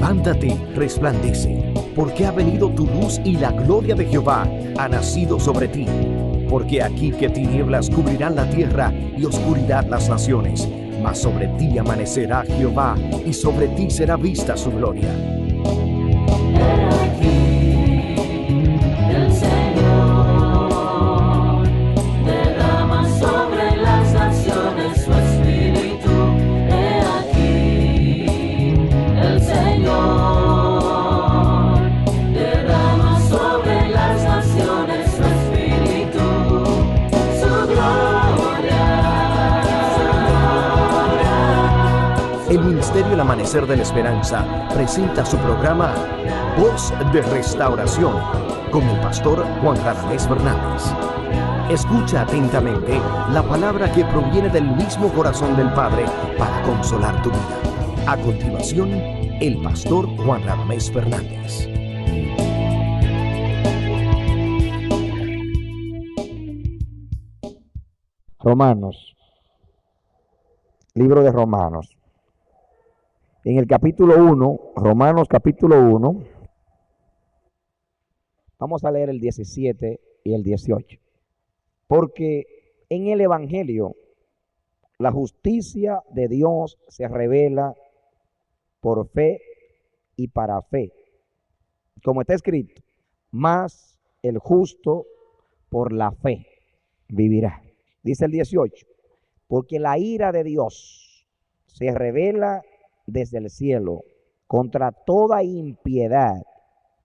Levántate, resplandece, porque ha venido tu luz y la gloria de Jehová ha nacido sobre ti. Porque aquí que tinieblas cubrirán la tierra y oscuridad las naciones, mas sobre ti amanecerá Jehová y sobre ti será vista su gloria. El Ministerio El Amanecer de la Esperanza presenta su programa Voz de Restauración con el pastor Juan Radamés Fernández. Escucha atentamente la palabra que proviene del mismo corazón del Padre para consolar tu vida. A continuación, el pastor Juan Radamés Fernández. Romanos, libro de Romanos. En el capítulo 1, Romanos capítulo 1, vamos a leer el 17 y el 18. Porque en el Evangelio la justicia de Dios se revela por fe y para fe. Como está escrito, mas el justo por la fe vivirá. Dice el 18, porque la ira de Dios se revela desde el cielo contra toda impiedad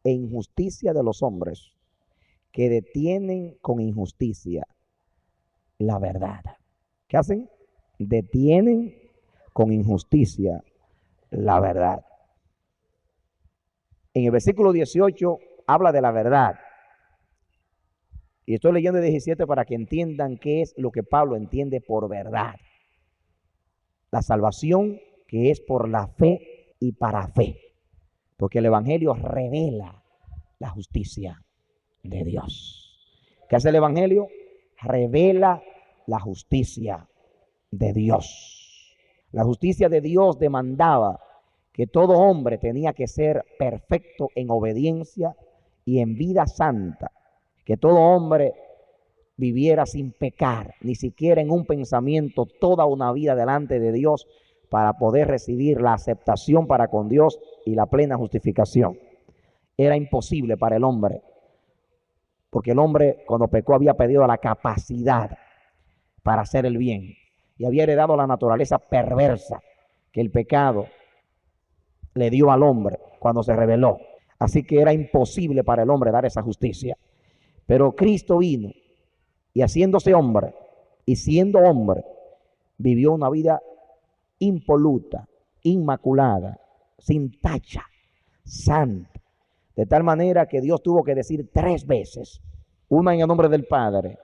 e injusticia de los hombres que detienen con injusticia la verdad. ¿Qué hacen? Detienen con injusticia la verdad. En el versículo 18 habla de la verdad. Y estoy leyendo el 17 para que entiendan qué es lo que Pablo entiende por verdad. La salvación que es por la fe y para fe. Porque el Evangelio revela la justicia de Dios. ¿Qué hace el Evangelio? Revela la justicia de Dios. La justicia de Dios demandaba que todo hombre tenía que ser perfecto en obediencia y en vida santa. Que todo hombre viviera sin pecar, ni siquiera en un pensamiento, toda una vida delante de Dios para poder recibir la aceptación para con Dios y la plena justificación. Era imposible para el hombre, porque el hombre cuando pecó había perdido la capacidad para hacer el bien y había heredado la naturaleza perversa que el pecado le dio al hombre cuando se rebeló. Así que era imposible para el hombre dar esa justicia. Pero Cristo vino y haciéndose hombre y siendo hombre, vivió una vida impoluta, inmaculada, sin tacha, santa. De tal manera que Dios tuvo que decir 3 veces, una en el nombre del Padre,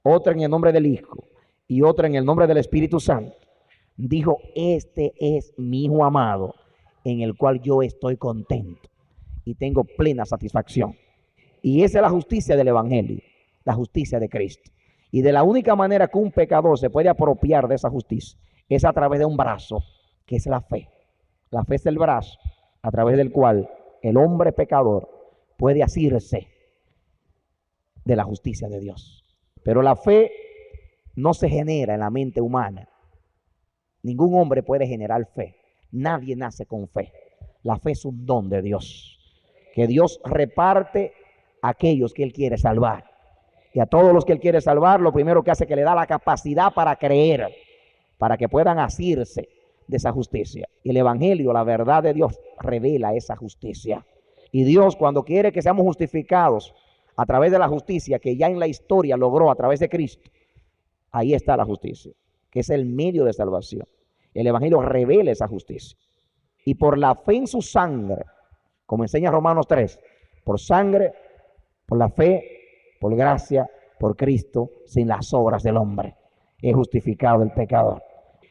otra en el nombre del Hijo y otra en el nombre del Espíritu Santo. Dijo, este es mi Hijo amado, en el cual yo estoy contento y tengo plena satisfacción. Y esa es la justicia del Evangelio, la justicia de Cristo. Y de la única manera que un pecador se puede apropiar de esa justicia es a través de un brazo, que es la fe. La fe es el brazo a través del cual el hombre pecador puede asirse de la justicia de Dios. Pero la fe no se genera en la mente humana. Ningún hombre puede generar fe. Nadie nace con fe. La fe es un don de Dios, que Dios reparte a aquellos que Él quiere salvar. Y a todos los que Él quiere salvar, lo primero que hace es que le da la capacidad para creer, para que puedan asirse de esa justicia. Y el Evangelio, la verdad de Dios, revela esa justicia. Y Dios, cuando quiere que seamos justificados a través de la justicia que ya en la historia logró a través de Cristo, ahí está la justicia, que es el medio de salvación. El Evangelio revela esa justicia. Y por la fe en su sangre, como enseña Romanos 3, por sangre, por la fe, por gracia, por Cristo, sin las obras del hombre, es justificado el pecador.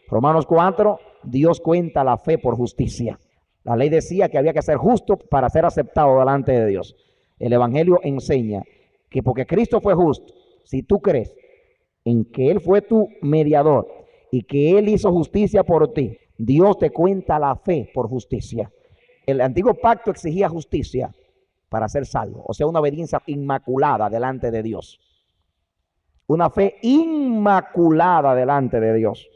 Romanos 4, Dios cuenta la fe por justicia. La ley decía que había que ser justo para ser aceptado delante de Dios. El Evangelio enseña que porque Cristo fue justo, si tú crees en que Él fue tu mediador y que Él hizo justicia por ti, Dios te cuenta la fe por justicia. El antiguo pacto exigía justicia para ser salvo, o sea, una obediencia inmaculada delante de Dios. Una fe inmaculada delante de Dios.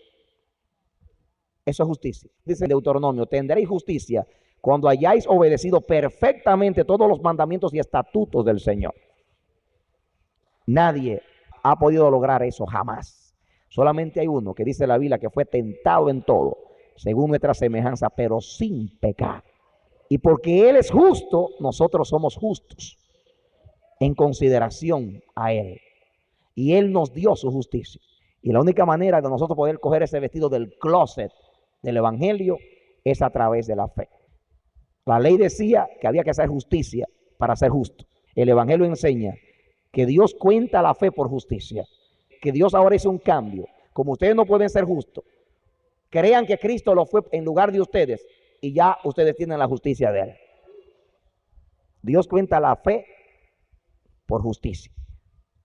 Eso es justicia. Dice Deuteronomio, tendréis justicia cuando hayáis obedecido perfectamente todos los mandamientos y estatutos del Señor. Nadie ha podido lograr eso jamás. Solamente hay uno que dice la Biblia que fue tentado en todo, según nuestra semejanza, pero sin pecar. Y porque Él es justo, nosotros somos justos en consideración a Él. Y Él nos dio su justicia. Y la única manera de nosotros poder coger ese vestido del closet del Evangelio es a través de la fe. La ley decía que había que hacer justicia para ser justo. El Evangelio enseña que Dios cuenta la fe por justicia. Que Dios ahora hizo un cambio. Como ustedes no pueden ser justos, crean que Cristo lo fue en lugar de ustedes y ya ustedes tienen la justicia de Él. Dios cuenta la fe por justicia.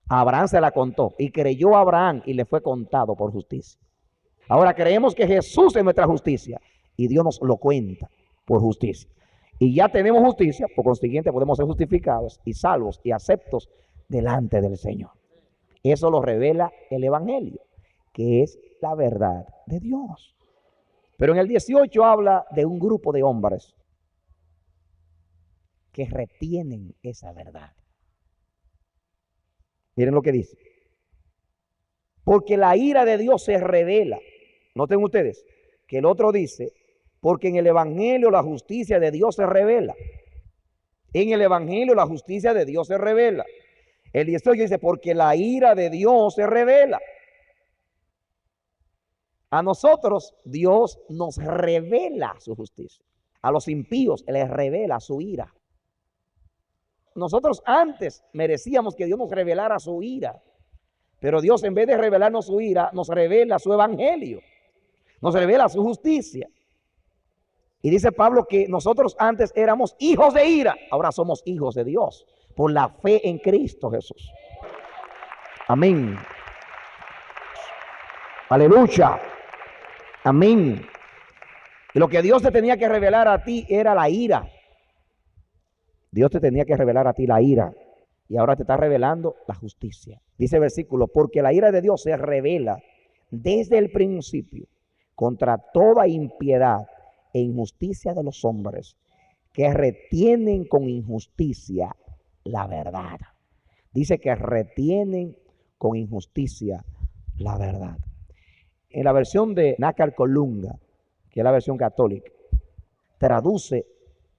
A Abraham se la contó y creyó a Abraham y le fue contado por justicia. Ahora creemos que Jesús es nuestra justicia y Dios nos lo cuenta por justicia. Y ya tenemos justicia, por consiguiente podemos ser justificados y salvos y aceptos delante del Señor. Eso lo revela el Evangelio, que es la verdad de Dios. Pero en el 18 habla de un grupo de hombres que retienen esa verdad. Miren lo que dice. Porque la ira de Dios se revela. Noten ustedes que el otro dice, porque en el Evangelio la justicia de Dios se revela. En el Evangelio la justicia de Dios se revela. El 18 dice, porque la ira de Dios se revela. A nosotros Dios nos revela su justicia. A los impíos les revela su ira. Nosotros antes merecíamos que Dios nos revelara su ira. Pero Dios, en vez de revelarnos su ira, nos revela su evangelio. Nos revela su justicia. Y dice Pablo que nosotros antes éramos hijos de ira. Ahora somos hijos de Dios por la fe en Cristo Jesús. Amén. Aleluya. Amén. Y lo que Dios te tenía que revelar a ti era la ira. Dios te tenía que revelar a ti la ira. Y ahora te está revelando la justicia. Dice el versículo, porque la ira de Dios se revela desde el principio contra toda impiedad e injusticia de los hombres que retienen con injusticia la verdad. Dice que retienen con injusticia la verdad. En la versión de Nácar Colunga, que es la versión católica, traduce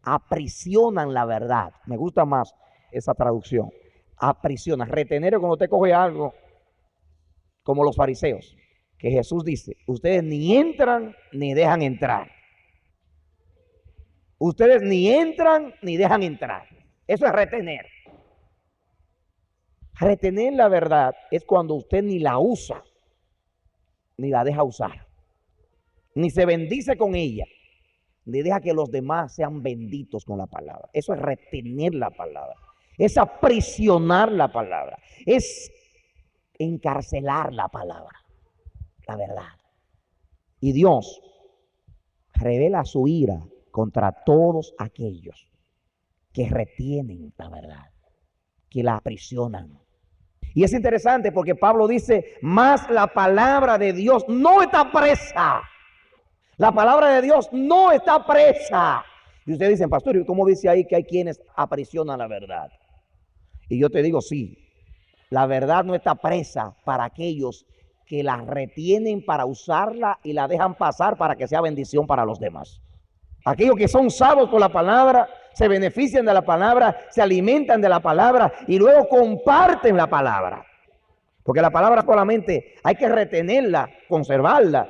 aprisionan la verdad. Me gusta más esa traducción. Aprisionan. Retener es cuando usted coge algo como los fariseos, que Jesús dice, ustedes ni entran ni dejan entrar. Ustedes ni entran ni dejan entrar. Eso es retener. Retener la verdad es cuando usted ni la usa, ni la deja usar, ni se bendice con ella, ni deja que los demás sean benditos con la palabra. Eso es retener la palabra. Es aprisionar la palabra. Es encarcelar la palabra, la verdad. Y Dios revela su ira contra todos aquellos que retienen la verdad, que la aprisionan. Y es interesante porque Pablo dice, más la palabra de Dios no está presa. La palabra de Dios no está presa. Y ustedes dicen, pastor, ¿y cómo dice ahí que hay quienes aprisionan la verdad? Y yo te digo, sí, la verdad no está presa para aquellos que la retienen para usarla y la dejan pasar para que sea bendición para los demás. Aquellos que son salvos por la palabra, se benefician de la palabra, se alimentan de la palabra y luego comparten la palabra. Porque la palabra solamente hay que retenerla, conservarla,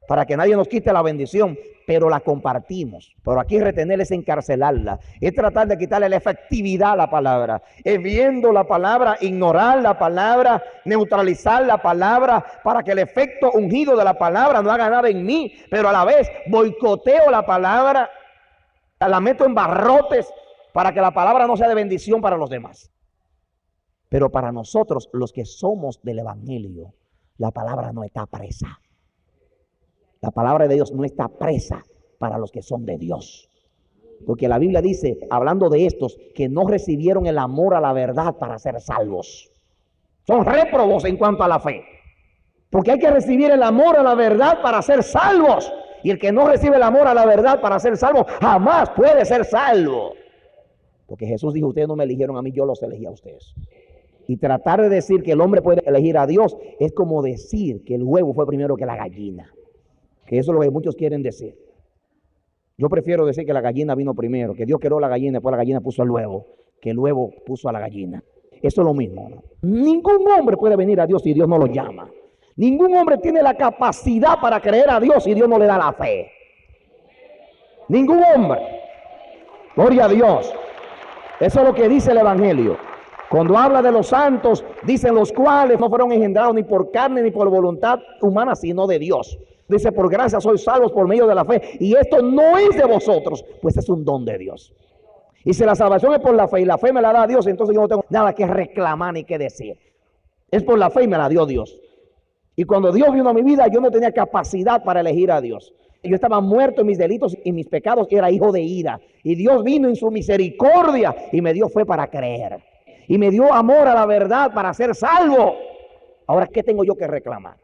para que nadie nos quite la bendición, pero la compartimos. Pero aquí retener es encarcelarla, es tratar de quitarle la efectividad a la palabra, es viendo la palabra, ignorar la palabra, neutralizar la palabra, para que el efecto ungido de la palabra no haga nada en mí, pero a la vez boicoteo la palabra, la meto en barrotes, para que la palabra no sea de bendición para los demás. Pero para nosotros, los que somos del evangelio, la palabra no está presa. La palabra de Dios no está presa para los que son de Dios. Porque la Biblia dice, hablando de estos, que no recibieron el amor a la verdad para ser salvos. Son réprobos en cuanto a la fe. Porque hay que recibir el amor a la verdad para ser salvos. Y el que no recibe el amor a la verdad para ser salvo, jamás puede ser salvo. Porque Jesús dijo, ustedes no me eligieron a mí, yo los elegí a ustedes. Y tratar de decir que el hombre puede elegir a Dios es como decir que el huevo fue primero que la gallina. Que eso es lo que muchos quieren decir. Yo prefiero decir que la gallina vino primero, que Dios creó la gallina y después la gallina puso el huevo, que el huevo puso a la gallina. Eso es lo mismo, ¿no? Ningún hombre puede venir a Dios si Dios no lo llama. Ningún hombre tiene la capacidad para creer a Dios si Dios no le da la fe. Ningún hombre. Gloria a Dios. Eso es lo que dice el Evangelio. Cuando habla de los santos, dicen los cuales no fueron engendrados ni por carne ni por voluntad humana, sino de Dios. Dice, por gracia sois salvos por medio de la fe. Y esto no es de vosotros, pues es un don de Dios. Y si la salvación es por la fe y la fe me la da Dios, entonces yo no tengo nada que reclamar ni que decir. Es por la fe y me la dio Dios. Y cuando Dios vino a mi vida, yo no tenía capacidad para elegir a Dios. Yo estaba muerto en mis delitos y mis pecados, era hijo de ira. Y Dios vino en su misericordia y me dio fe para creer. Y me dio amor a la verdad para ser salvo. Ahora, ¿qué tengo yo que reclamar?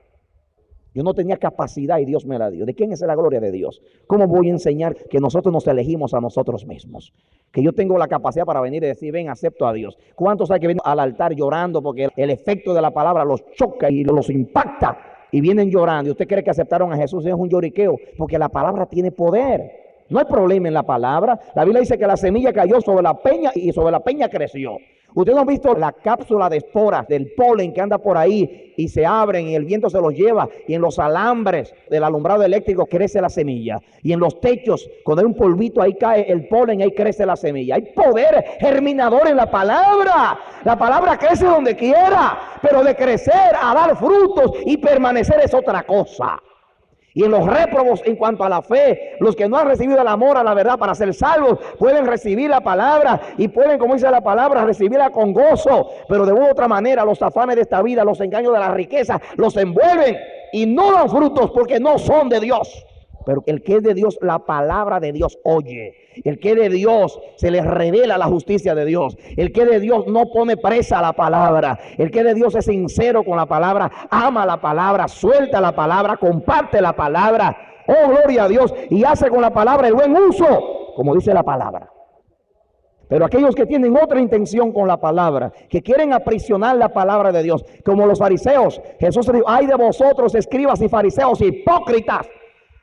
Yo no tenía capacidad y Dios me la dio. ¿De quién es la gloria de Dios? ¿Cómo voy a enseñar que nosotros nos elegimos a nosotros mismos? Que yo tengo la capacidad para venir y decir, ven, acepto a Dios. ¿Cuántos hay que vienen al altar llorando porque el efecto de la palabra los choca y los impacta? Y vienen llorando. ¿Y usted cree que aceptaron a Jesús? Es un lloriqueo, porque la palabra tiene poder. No hay problema en la palabra. La Biblia dice que la semilla cayó sobre la peña y sobre la peña creció. Ustedes no han visto la cápsula de esporas del polen que anda por ahí y se abren y el viento se los lleva, y en los alambres del alumbrado eléctrico crece la semilla, y en los techos cuando hay un polvito ahí cae el polen, ahí crece la semilla. Hay poder germinador en la palabra. La palabra crece donde quiera, pero de crecer a dar frutos y permanecer es otra cosa. Y en los réprobos en cuanto a la fe, los que no han recibido el amor a la verdad para ser salvos, pueden recibir la palabra y pueden, como dice la palabra, recibirla con gozo. Pero de una u otra manera, los afanes de esta vida, los engaños de la riqueza, los envuelven y no dan frutos porque no son de Dios. Pero el que es de Dios, la palabra de Dios oye. El que es de Dios, se le revela la justicia de Dios. El que es de Dios no pone presa a la palabra. El que es de Dios es sincero con la palabra, ama la palabra, suelta la palabra, comparte la palabra. Oh, gloria a Dios. Y hace con la palabra el buen uso, como dice la palabra. Pero aquellos que tienen otra intención con la palabra, que quieren aprisionar la palabra de Dios, como los fariseos, Jesús dijo, ay de vosotros, escribas y fariseos, hipócritas,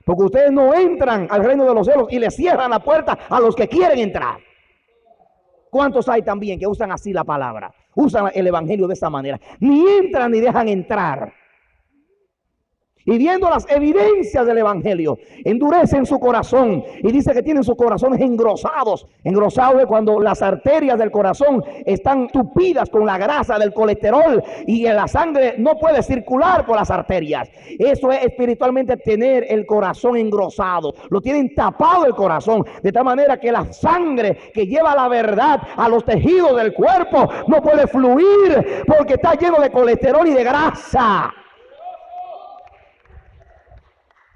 porque ustedes no entran al reino de los cielos y le cierran la puerta a los que quieren entrar. ¿Cuántos hay también que usan así la palabra? Usan el evangelio de esa manera. Ni entran ni dejan entrar. Y viendo las evidencias del evangelio, endurecen su corazón. Y dice que tienen sus corazones engrosados. Engrosados es cuando las arterias del corazón están tupidas con la grasa del colesterol y la sangre no puede circular por las arterias. Eso es espiritualmente tener el corazón engrosado. Lo tienen tapado el corazón, de tal manera que la sangre que lleva la verdad a los tejidos del cuerpo no puede fluir porque está lleno de colesterol y de grasa.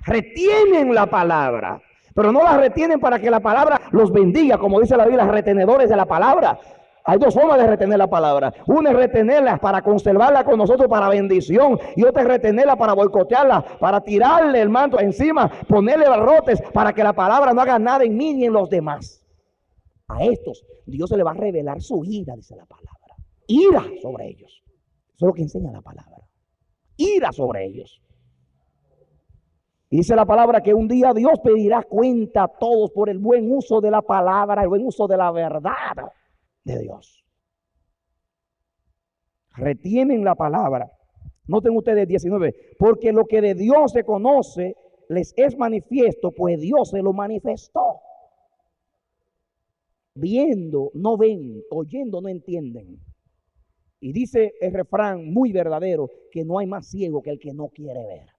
Retienen la palabra, pero no la retienen para que la palabra los bendiga, como dice la Biblia, retenedores de la palabra. Hay dos formas de retener la palabra. Una es retenerla para conservarla con nosotros para bendición, y otra es retenerla para boicotearla, para tirarle el manto encima, ponerle barrotes para que la palabra no haga nada en mí ni en los demás. A estos Dios se le va a revelar su ira, dice la palabra. Ira sobre ellos. Eso es lo que enseña la palabra. Ira sobre ellos. Y dice la palabra que un día Dios pedirá cuenta a todos por el buen uso de la palabra, el buen uso de la verdad de Dios. Retienen la palabra. Noten ustedes 19. Porque lo que de Dios se conoce les es manifiesto, pues Dios se lo manifestó. Viendo no ven, oyendo no entienden. Y dice el refrán muy verdadero, que no hay más ciego que el que no quiere ver.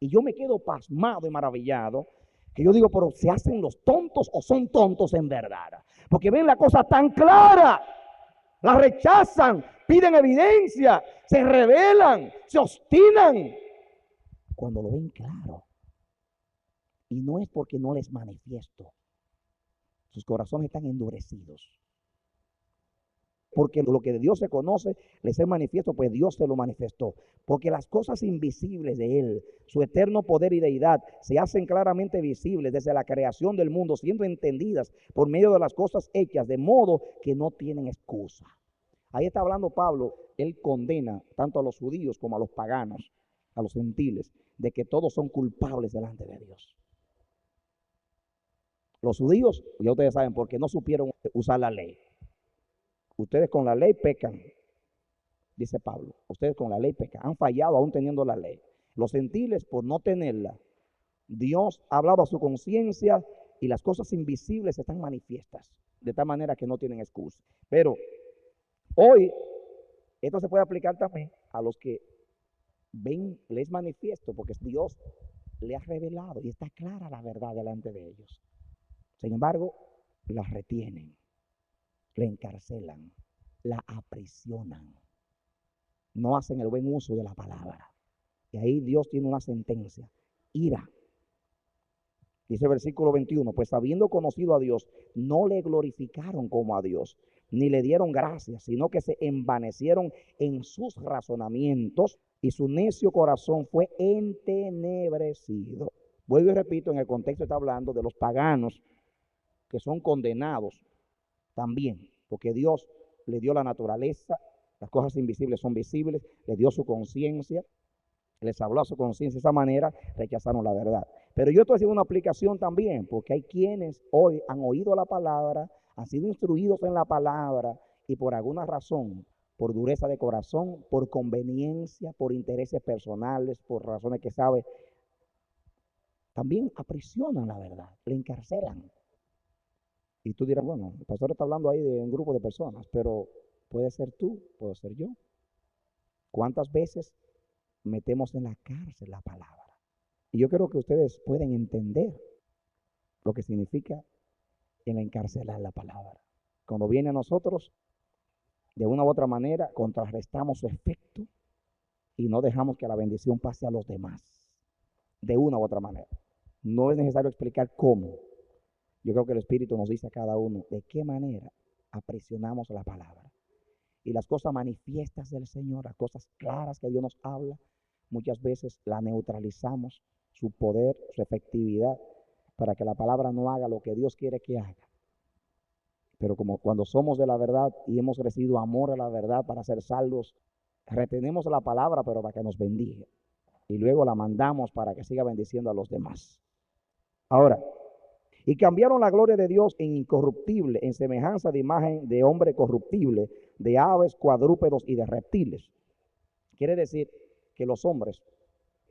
Y yo me quedo pasmado y maravillado, que yo digo, pero ¿se hacen los tontos o son tontos en verdad? Porque ven la cosa tan clara, la rechazan, piden evidencia, se rebelan, se obstinan, cuando lo ven claro. Y no es porque no les manifiesto, Sus corazones están endurecidos. Porque lo que de Dios se conoce, les es manifiesto, pues Dios se lo manifestó. Porque las cosas invisibles de Él, su eterno poder y deidad, se hacen claramente visibles desde la creación del mundo, siendo entendidas por medio de las cosas hechas, de modo que no tienen excusa. Ahí está hablando Pablo, él condena tanto a los judíos como a los paganos, a los gentiles, de que todos son culpables delante de Dios. Los judíos, ya ustedes saben, porque no supieron usar la ley. Ustedes con la ley pecan, dice Pablo. Ustedes con la ley pecan, han fallado aún teniendo la ley. Los gentiles por no tenerla. Dios ha hablado a su conciencia y las cosas invisibles están manifiestas, de tal manera que no tienen excusa. Pero hoy, esto se puede aplicar también a los que ven, les manifiesto, porque Dios le ha revelado y está clara la verdad delante de ellos. Sin embargo, la retienen, la encarcelan, la aprisionan. No hacen el buen uso de la palabra. Y ahí Dios tiene una sentencia, ira. Dice el versículo 21, pues habiendo conocido a Dios, no le glorificaron como a Dios, ni le dieron gracias, sino que se envanecieron en sus razonamientos y su necio corazón fue entenebrecido. Vuelvo y repito, en el contexto está hablando de los paganos que son condenados también, porque Dios le dio la naturaleza, las cosas invisibles son visibles, le dio su conciencia, les habló a su conciencia, de esa manera rechazaron la verdad. Pero yo estoy haciendo una aplicación también, porque hay quienes hoy han oído la palabra, han sido instruidos en la palabra y por alguna razón, por dureza de corazón, por conveniencia, por intereses personales, por razones que sabe, también aprisionan la verdad, la encarcelan. Y tú dirás, bueno, el pastor está hablando ahí de un grupo de personas, pero puede ser tú, puede ser yo. ¿Cuántas veces metemos en la cárcel la palabra? Y yo creo que ustedes pueden entender lo que significa en encarcelar la palabra. Cuando viene a nosotros, de una u otra manera, contrarrestamos su efecto y no dejamos que la bendición pase a los demás. De una u otra manera. No es necesario explicar cómo. Yo creo que el Espíritu nos dice a cada uno de qué manera aprisionamos la palabra. Y las cosas manifiestas del Señor, las cosas claras que Dios nos habla, muchas veces la neutralizamos, su poder, su efectividad, para que la palabra no haga lo que Dios quiere que haga. Pero como cuando somos de la verdad y hemos recibido amor a la verdad para ser salvos, retenemos la palabra pero para que nos bendiga. Y luego la mandamos para que siga bendiciendo a los demás. Ahora, y cambiaron la gloria de Dios en incorruptible, en semejanza de imagen de hombre corruptible, de aves, cuadrúpedos y de reptiles. Quiere decir que los hombres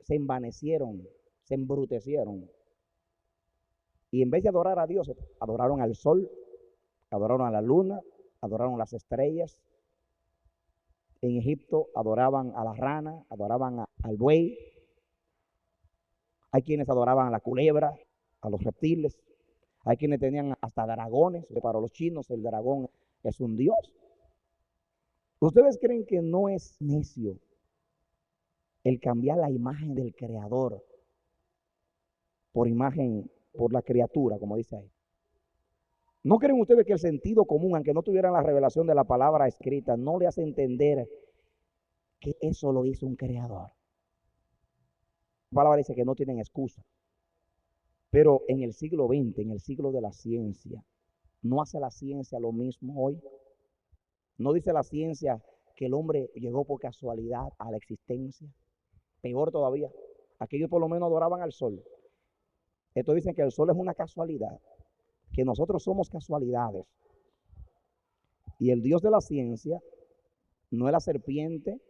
se envanecieron, se embrutecieron. Y en vez de adorar a Dios, adoraron al sol, adoraron a la luna, adoraron las estrellas. En Egipto adoraban a la rana, adoraban al buey. Hay quienes adoraban a la culebra, a los reptiles. Hay quienes tenían hasta dragones. Para los chinos el dragón es un dios. ¿Ustedes creen que no es necio el cambiar la imagen del Creador por imagen, por la criatura, como dice ahí? ¿No creen ustedes que el sentido común, aunque no tuvieran la revelación de la palabra escrita, no le hace entender que eso lo hizo un creador? La palabra dice que no tienen excusa. Pero en el siglo XX, en el siglo de la ciencia, ¿no hace la ciencia lo mismo hoy? ¿No dice la ciencia que el hombre llegó por casualidad a la existencia? Peor todavía, aquellos por lo menos adoraban al sol. Estos dicen que el sol es una casualidad, que nosotros somos casualidades. Y el Dios de la ciencia no es la serpiente,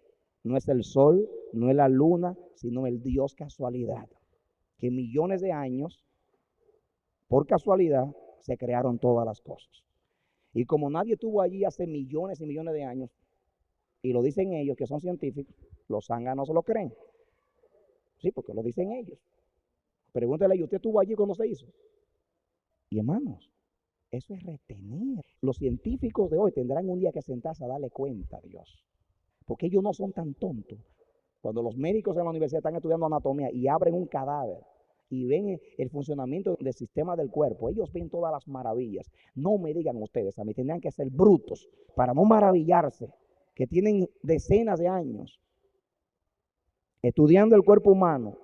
no es el sol, no es la luna, sino el Dios casualidad. Que millones de años, por casualidad, se crearon todas las cosas. Y como nadie estuvo allí hace millones y millones de años, y lo dicen ellos que son científicos, los zánganos se lo creen. Sí, porque lo dicen ellos. Pregúntale, ¿y usted estuvo allí cuando se hizo? Y hermanos, eso es retener. Los científicos de hoy tendrán un día que sentarse a darle cuenta a Dios. Porque ellos no son tan tontos. Cuando los médicos en la universidad están estudiando anatomía y abren un cadáver y ven el funcionamiento del sistema del cuerpo. Ellos ven todas las maravillas. No me digan ustedes, a mí tendrían que ser brutos para no maravillarse, que tienen decenas de años estudiando el cuerpo humano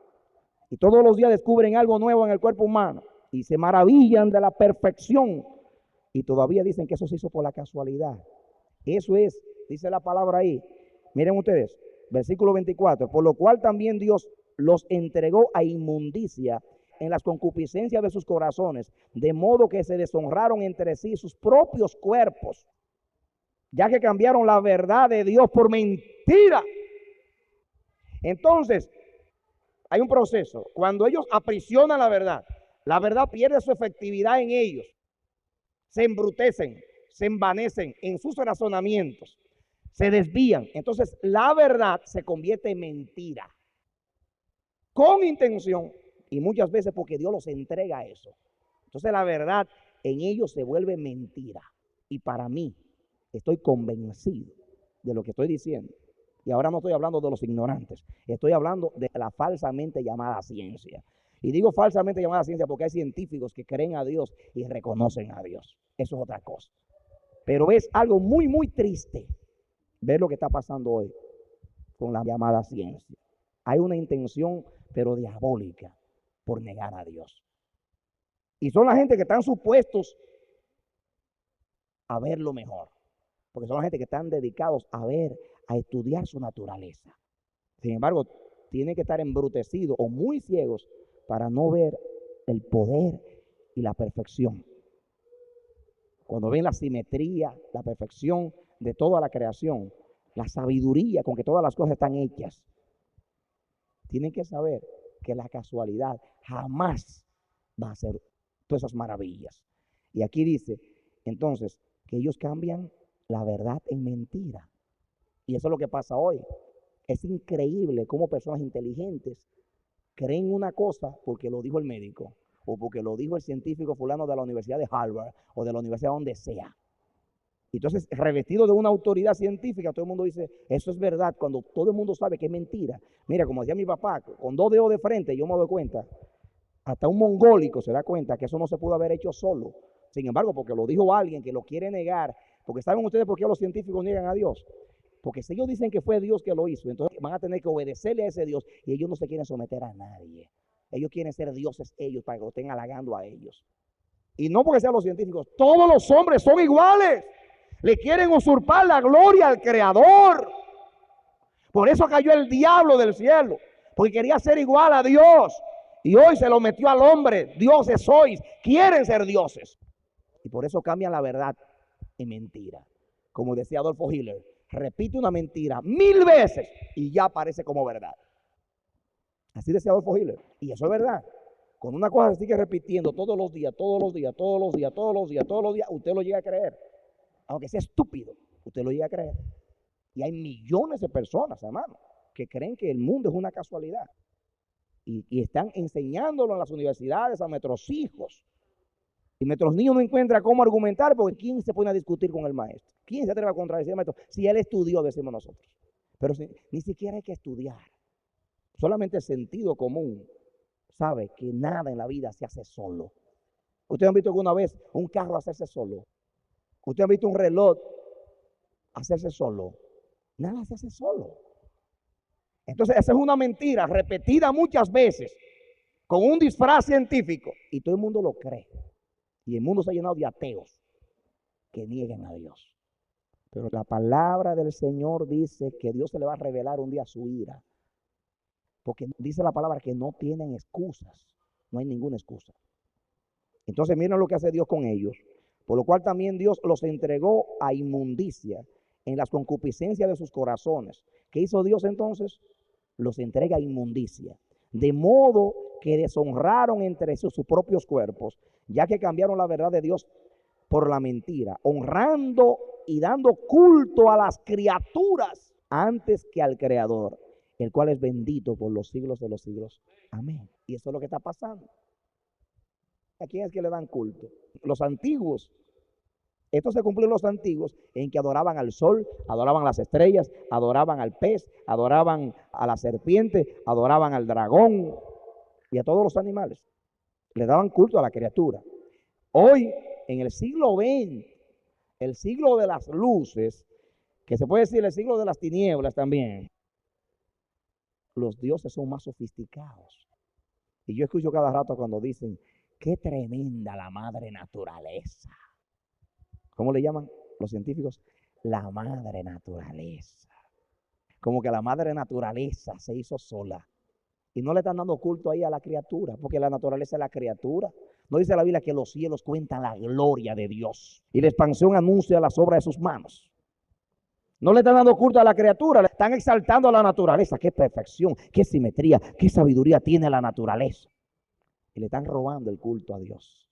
y todos los días descubren algo nuevo en el cuerpo humano y se maravillan de la perfección y todavía dicen que eso se hizo por la casualidad. Eso es, dice la palabra ahí. Miren ustedes, versículo 24, por lo cual también Dios los entregó a inmundicia en las concupiscencias de sus corazones, de modo que se deshonraron entre sí sus propios cuerpos, ya que cambiaron la verdad de Dios por mentira. Entonces, hay un proceso. Cuando ellos aprisionan la verdad pierde su efectividad en ellos. Se embrutecen, se envanecen en sus razonamientos, se desvían. Entonces, la verdad se convierte en mentira. Con intención, y muchas veces porque Dios los entrega a eso. Entonces la verdad en ellos se vuelve mentira. Y para mí, estoy convencido de lo que estoy diciendo. Y ahora no estoy hablando de los ignorantes, estoy hablando de la falsamente llamada ciencia. Y digo falsamente llamada ciencia porque hay científicos que creen a Dios y reconocen a Dios. Eso es otra cosa. Pero es algo muy, muy triste ver lo que está pasando hoy con la llamada ciencia. Hay una intención, pero diabólica, por negar a Dios. Y son la gente que están supuestos a ver lo mejor. Porque son la gente que están dedicados a ver, a estudiar su naturaleza. Sin embargo, tienen que estar embrutecidos o muy ciegos para no ver el poder y la perfección. Cuando ven la simetría, la perfección de toda la creación, la sabiduría con que todas las cosas están hechas, tienen que saber que la casualidad jamás va a ser todas esas maravillas. Y aquí dice, entonces, que ellos cambian la verdad en mentira. Y eso es lo que pasa hoy. Es increíble cómo personas inteligentes creen una cosa porque lo dijo el médico, o porque lo dijo el científico fulano de la Universidad de Harvard, o de la universidad donde sea. Entonces, revestido de una autoridad científica, todo el mundo dice, eso es verdad, cuando todo el mundo sabe que es mentira. Mira, como decía mi papá, con 2 dedos de frente, yo me doy cuenta, hasta un mongólico se da cuenta que eso no se pudo haber hecho solo. Sin embargo, porque lo dijo alguien que lo quiere negar, porque ¿saben ustedes por qué los científicos niegan a Dios? Porque si ellos dicen que fue Dios que lo hizo, entonces van a tener que obedecerle a ese Dios y ellos no se quieren someter a nadie. Ellos quieren ser dioses ellos para que lo estén halagando a ellos. Y no porque sean los científicos, todos los hombres son iguales. Le quieren usurpar la gloria al Creador. Por eso cayó el diablo del cielo, porque quería ser igual a Dios. Y hoy se lo metió al hombre. Dioses sois, quieren ser dioses. Y por eso cambian la verdad en mentira. Como decía Adolfo Hitler, repite una mentira 1000 veces y ya parece como verdad. Así decía Adolfo Hitler. Y eso es verdad. Cuando una cosa se sigue repitiendo todos los días, usted lo llega a creer. Aunque sea estúpido, usted lo llega a creer. Y hay millones de personas, hermano, que creen que el mundo es una casualidad. Y están enseñándolo en las universidades a nuestros hijos. Y nuestros niños no encuentran cómo argumentar, porque ¿quién se pone a discutir con el maestro? ¿Quién se atreve a contradecir al maestro? Si él estudió, decimos nosotros. Pero ni siquiera hay que estudiar. Solamente el sentido común sabe que nada en la vida se hace solo. ¿Ustedes han visto alguna vez un carro hacerse solo? ¿Ustedes han visto un reloj hacerse solo? Nada se hace solo. Entonces esa es una mentira repetida muchas veces con un disfraz científico y todo el mundo lo cree. Y el mundo se ha llenado de ateos que niegan a Dios. Pero la palabra del Señor dice que Dios se le va a revelar un día su ira. Porque dice la palabra que no tienen excusas. No hay ninguna excusa. Entonces miren lo que hace Dios con ellos. Por lo cual también Dios los entregó a inmundicia en las concupiscencias de sus corazones. ¿Qué hizo Dios entonces? Los entrega a inmundicia. De modo que deshonraron entre sus propios cuerpos, ya que cambiaron la verdad de Dios por la mentira, honrando y dando culto a las criaturas antes que al Creador, el cual es bendito por los siglos de los siglos. Amén. Y eso es lo que está pasando. ¿A quién es que le dan culto? Los antiguos. Esto se cumplió en los antiguos, en que adoraban al sol, adoraban las estrellas, adoraban al pez, adoraban a la serpiente, adoraban al dragón. y a todos los animales. Le daban culto a la criatura. Hoy, en el siglo XX, el siglo de las luces, que se puede decir el siglo de las tinieblas también, los dioses son más sofisticados. Y yo escucho cada rato cuando dicen, qué tremenda la madre naturaleza. ¿Cómo le llaman los científicos? La madre naturaleza. Como que la madre naturaleza se hizo sola. Y no le están dando culto ahí a la criatura, porque la naturaleza es la criatura. No dice la Biblia que los cielos cuentan la gloria de Dios y la expansión anuncia las obras de sus manos. No le están dando culto a la criatura, le están exaltando a la naturaleza. Qué perfección, qué simetría, qué sabiduría tiene la naturaleza. Y le están robando el culto a Dios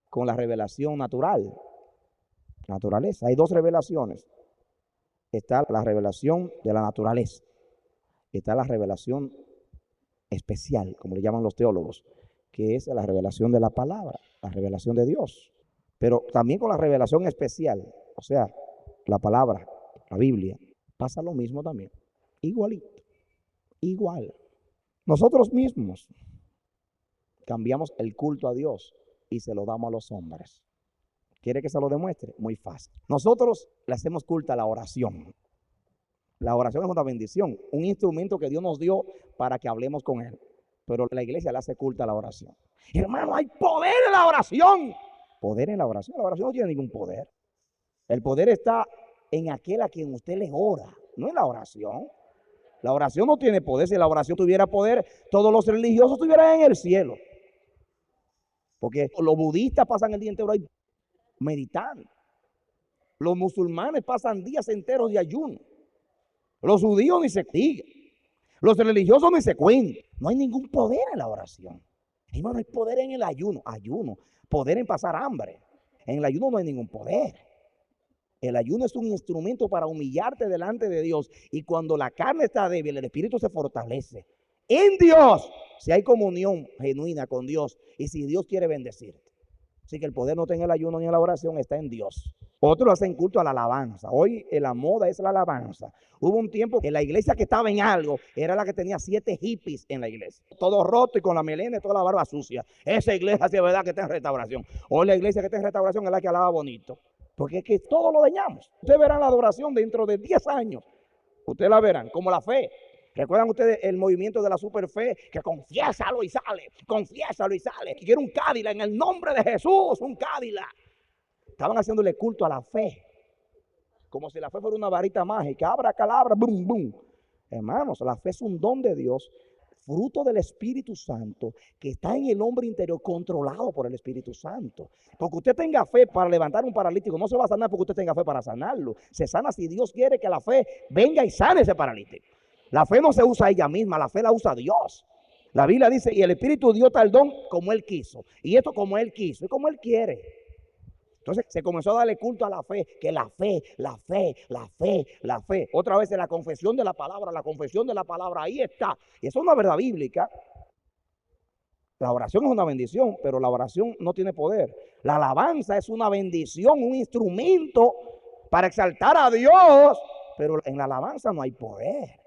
con la revelación natural. Naturaleza, hay dos revelaciones. Está la revelación de la naturaleza. Está la revelación especial, como le llaman los teólogos, que es la revelación de la palabra, la revelación de Dios. Pero también con la revelación especial, o sea, la palabra, la Biblia, pasa lo mismo también. Igualito, igual. Nosotros mismos cambiamos el culto a Dios y se lo damos a los hombres. ¿Quiere que se lo demuestre? Muy fácil. Nosotros le hacemos culto a la oración. La oración es una bendición, un instrumento que Dios nos dio para que hablemos con Él. Pero la iglesia le hace culto a la oración. Hermano, hay poder en la oración. ¿Poder en la oración? La oración no tiene ningún poder. El poder está en aquel a quien usted le ora, no en la oración. La oración no tiene poder. Si la oración tuviera poder, todos los religiosos estuvieran en el cielo. Porque los budistas pasan el día entero ahí meditando. Los musulmanes pasan días enteros de ayuno. Los judíos ni se diga. Los religiosos ni se cuentan. No hay ningún poder en la oración. Hermano, hay poder en el ayuno. Ayuno. Poder en pasar hambre. En el ayuno no hay ningún poder. El ayuno es un instrumento para humillarte delante de Dios. Y cuando la carne está débil, el espíritu se fortalece. En Dios, si hay comunión genuina con Dios y si Dios quiere bendecirte. Así que el poder no está en el ayuno ni en la oración, está en Dios. Otros hacen culto a la alabanza. Hoy la moda es la alabanza. Hubo un tiempo que la iglesia que estaba en algo era la que tenía 7 hippies en la iglesia. Todo roto y con la melena y toda la barba sucia. Esa iglesia sí es verdad que está en restauración. Hoy la iglesia que está en restauración es la que alaba bonito. Porque es que todo lo dañamos. Ustedes verán la adoración dentro de 10 años. Ustedes la verán, como la fe. ¿Recuerdan ustedes el movimiento de la superfe? Que confiésalo y sale, confiésalo y sale. Quiero un Cadillac en el nombre de Jesús, un Cadillac. Estaban haciéndole culto a la fe. Como si la fe fuera una varita mágica. Abra calabra, bum, bum. Hermanos, la fe es un don de Dios, fruto del Espíritu Santo, que está en el hombre interior, controlado por el Espíritu Santo. Porque usted tenga fe para levantar un paralítico, no se va a sanar porque usted tenga fe para sanarlo. Se sana si Dios quiere que la fe venga y sane ese paralítico. La fe no se usa ella misma, la fe la usa Dios. La Biblia dice, y el Espíritu dio tal don como Él quiso. Y esto como Él quiso y como Él quiere. Entonces se comenzó a darle culto a la fe, que la fe, la fe, la fe, la fe. Otra vez en la confesión de la palabra, ahí está. Y eso es una verdad bíblica. La oración es una bendición, pero la oración no tiene poder. La alabanza es una bendición, un instrumento para exaltar a Dios, pero en la alabanza no hay poder.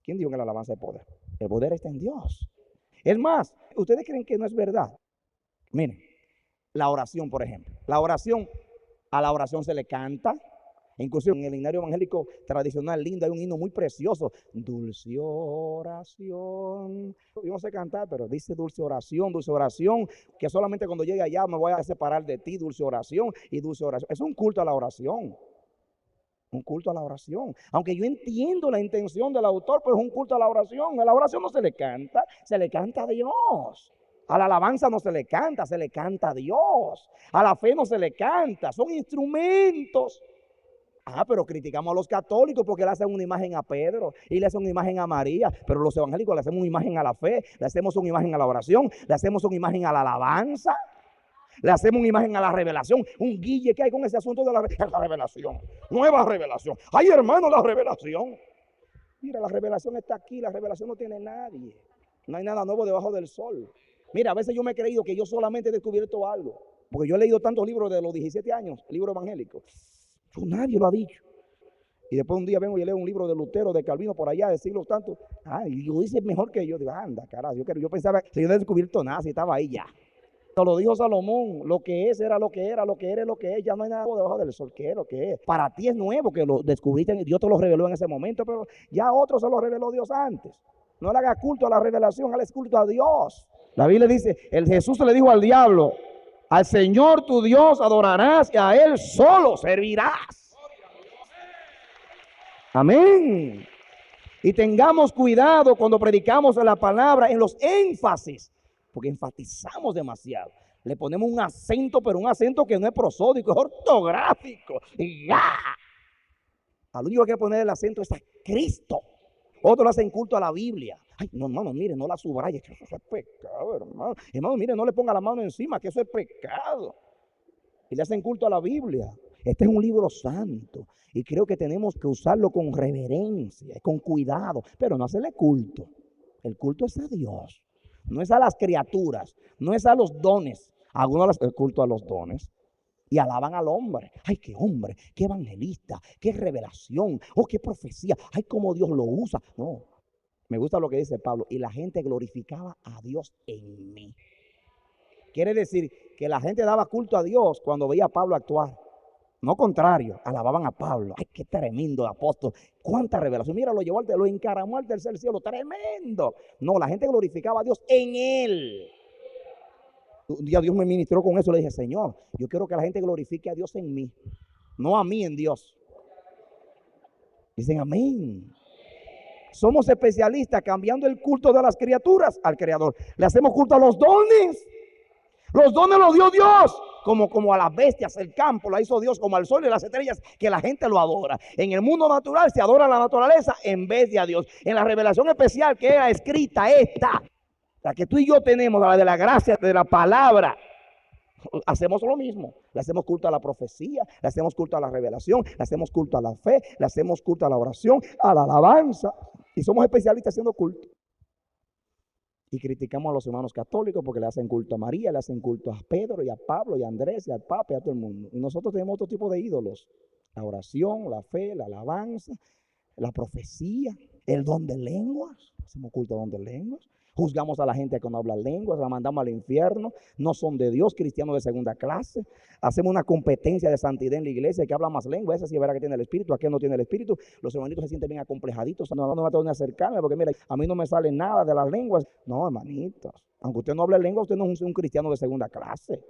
¿Quién dijo que en la alabanza hay poder? El poder está en Dios. Es más, ¿ustedes creen que no es verdad? Miren, la oración, por ejemplo. A la oración se le canta. Inclusive en el himnario evangélico tradicional lindo hay un himno muy precioso. Dulce oración. Yo no sé cantar, pero dice dulce oración, que solamente cuando llegue allá me voy a separar de ti, dulce oración y dulce oración. Es un culto a la oración. Un culto a la oración. Aunque yo entiendo la intención del autor, pero es un culto a la oración. A la oración no se le canta a Dios. A la alabanza no se le canta a Dios. A la fe no se le canta, son instrumentos. Pero criticamos a los católicos porque le hacen una imagen a Pedro y le hacen una imagen a María, pero los evangélicos le hacemos una imagen a la fe, le hacemos una imagen a la oración, le hacemos una imagen a la alabanza. Le hacemos una imagen a la revelación. Un guille que hay con ese asunto de la revelación. Nueva revelación. Ay, hermano, la revelación. Mira, la revelación está aquí. La revelación no tiene nadie. No hay nada nuevo debajo del sol. Mira, a veces yo me he creído que yo solamente he descubierto algo. Porque yo he leído tantos libros de los 17 años, libros evangélicos. Nadie lo ha dicho. Y después un día vengo y leo un libro de Lutero, de Calvino, por allá, de siglos tantos. Y lo dice mejor que yo. Digo, anda, carajo, yo pensaba que yo no he descubierto nada, si estaba ahí ya. Nos lo dijo Salomón, lo que es era lo que era, lo que era es lo que es, ya no hay nada debajo del sol, que es lo que es. Para ti es nuevo que lo descubriste, Dios te lo reveló en ese momento, pero ya a otros se lo reveló Dios antes. No le hagas culto a la revelación, hazle culto a Dios. La Biblia dice, Jesús le dijo al diablo, al Señor tu Dios adorarás y a Él solo servirás. Amén. Y tengamos cuidado cuando predicamos la palabra en los énfasis, porque enfatizamos demasiado. Le ponemos un acento, pero un acento que no es prosódico, es ortográfico. Y ¡ya! Al único que hay que poner el acento es a Cristo. Otros le hacen culto a la Biblia. Ay, no, hermano, mire, no la subraye, que eso es pecado, hermano. Hermano, mire, no le ponga la mano encima, que eso es pecado. Y le hacen culto a la Biblia. Este es un libro santo. Y creo que tenemos que usarlo con reverencia, con cuidado, pero no hacerle culto. El culto es a Dios. No es a las criaturas, no es a los dones. Algunos el culto a los dones y alaban al hombre. Ay, qué hombre, qué evangelista, qué revelación, oh, qué profecía. Ay, cómo Dios lo usa. No, me gusta lo que dice Pablo. Y la gente glorificaba a Dios en mí. Quiere decir que la gente daba culto a Dios cuando veía a Pablo actuar. No contrario, alababan a Pablo. Ay, qué tremendo apóstol. Cuánta revelación. Mira, lo encaramó al tercer cielo. Tremendo. No, la gente glorificaba a Dios en él. Un día Dios me ministró con eso. Le dije, Señor, yo quiero que la gente glorifique a Dios en mí. No a mí en Dios. Dicen amén. Somos especialistas cambiando el culto de las criaturas al Creador. Le hacemos culto a los dones. Los dones los dio Dios. Como a las bestias, el campo la hizo Dios, como al sol y las estrellas, que la gente lo adora. En el mundo natural se adora la naturaleza en vez de a Dios. En la revelación especial que era escrita esta, la que tú y yo tenemos, la de la gracia de la palabra, hacemos lo mismo. Le hacemos culto a la profecía, le hacemos culto a la revelación, le hacemos culto a la fe, le hacemos culto a la oración, a la alabanza. Y somos especialistas haciendo culto. Y criticamos a los hermanos católicos porque le hacen culto a María, le hacen culto a Pedro y a Pablo y a Andrés y al Papa y a todo el mundo. Y nosotros tenemos otro tipo de ídolos. La oración, la fe, la alabanza, la profecía, el don de lenguas. Hacemos culto a don de lenguas. Juzgamos a la gente que no habla lenguas, la mandamos al infierno. No son de Dios, cristianos de segunda clase. Hacemos una competencia de santidad en la iglesia, que habla más lengua. Esa sí es verdad que tiene el espíritu, aquel no tiene el espíritu. Los hermanitos se sienten bien acomplejaditos. No me atrevo ni a acercarme porque mira, a mí no me sale nada de las lenguas. No, hermanitos. Aunque usted no hable lengua, usted no es un cristiano de segunda clase.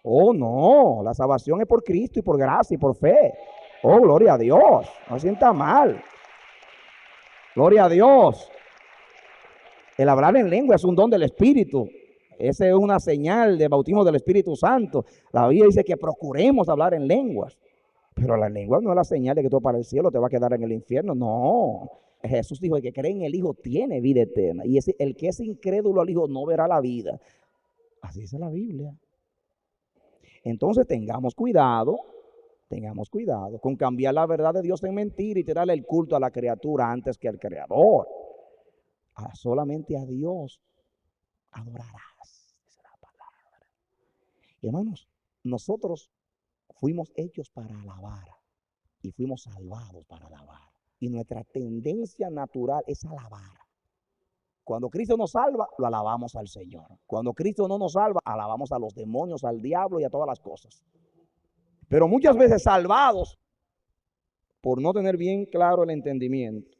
Oh, no. La salvación es por Cristo y por gracia y por fe. Oh, gloria a Dios. No se sienta mal. Gloria a Dios. El hablar en lengua es un don del Espíritu. Esa es una señal de bautismo del Espíritu Santo. La Biblia dice que procuremos hablar en lenguas. Pero la lengua no es la señal de que tú para el cielo te va a quedar en el infierno. No. Jesús dijo, el que cree en el Hijo tiene vida eterna. Y el que es incrédulo al Hijo no verá la vida. Así dice la Biblia. Entonces tengamos cuidado con cambiar la verdad de Dios en mentira y tirarle el culto a la criatura antes que al Creador. Solamente a Dios adorarás, dice la palabra. Y hermanos, nosotros fuimos hechos para alabar y fuimos salvados para alabar. Y nuestra tendencia natural es alabar. Cuando Cristo nos salva, lo alabamos al Señor. Cuando Cristo no nos salva, alabamos a los demonios, al diablo y a todas las cosas. Pero muchas veces salvados, por no tener bien claro el entendimiento,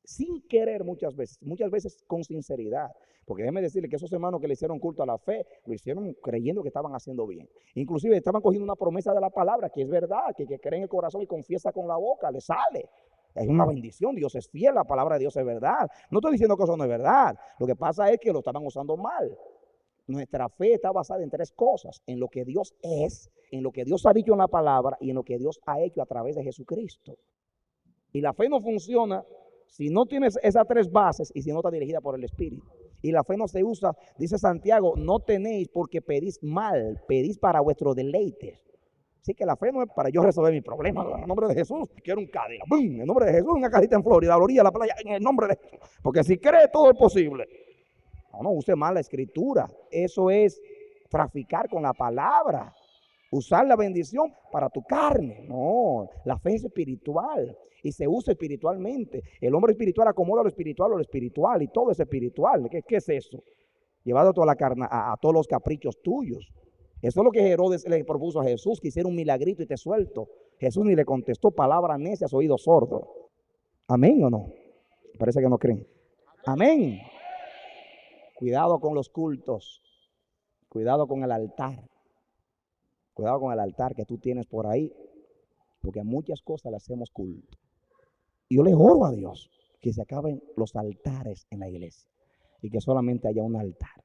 sin querer muchas veces con sinceridad. Porque déjeme decirle que esos hermanos que le hicieron culto a la fe, lo hicieron creyendo que estaban haciendo bien. Inclusive estaban cogiendo una promesa de la palabra, que es verdad, que cree en el corazón y confiesa con la boca, le sale. Es una bendición, Dios es fiel, la palabra de Dios es verdad. No estoy diciendo que eso no es verdad. Lo que pasa es que lo estaban usando mal. Nuestra fe está basada en tres cosas: en lo que Dios es, en lo que Dios ha dicho en la palabra y en lo que Dios ha hecho a través de Jesucristo. Y la fe no funciona si no tienes esas tres bases y si no está dirigida por el Espíritu. Y la fe no se usa, dice Santiago, no tenéis porque pedís mal, pedís para vuestro deleite. Así que la fe no es para yo resolver mi problema. En el nombre de Jesús, quiero un Cadillac. ¡Bum! En el nombre de Jesús, una casita en Florida, a la orilla de la playa, en el nombre de Jesús. Porque si cree, todo es posible. No use mal la escritura. Eso es traficar con la palabra. usar la bendición para tu carne. No, la fe es espiritual y se usa espiritualmente. El hombre espiritual acomoda lo espiritual y todo es espiritual. ¿Qué es eso? Llevado a toda la carne, a todos los caprichos tuyos. Eso es lo que Herodes le propuso a Jesús, que hiciera un milagrito y te suelto. Jesús ni le contestó, palabra necia, oído sordo. ¿Amén o no? Parece que no creen. Amén. Cuidado con los cultos. Cuidado con el altar. Cuidado con el altar que tú tienes por ahí. Porque a muchas cosas le hacemos culto. Y yo le oro a Dios que se acaben los altares en la iglesia. Y que solamente haya un altar